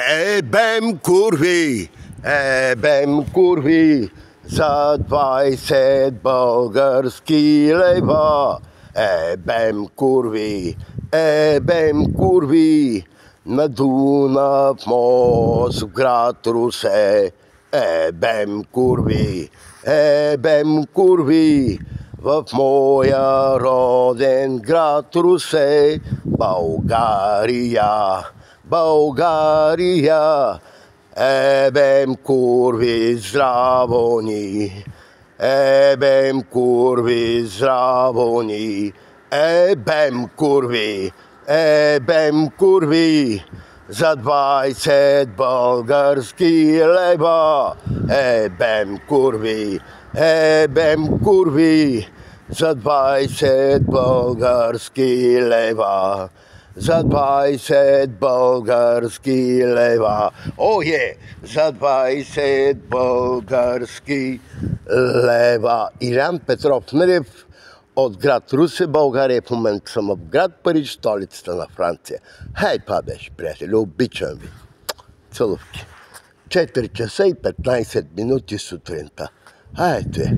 Ebem kurwi, za 20 bolgarski lejwa. Ebem kurwi, na Dunaw most w grad Rusę. Ebem kurwi, w moja rodin grad Rusę. Bułgaria, ebem kurwi zdravoni, ebem kurwi, za 20 bolgarski lejwa. Ebem kurwi, za 20 bolgarski lejwa. Za 20 bolgarski lejwa. Za 20 bolgarski lejwa. Іллян Петров Мирев от град Русе, България. В момента съм в град Париж, столицата на Франция. Хей, това беше, приятели, обичам ви. Целувки. 4 часа и 15 минути сутринта. Хайде.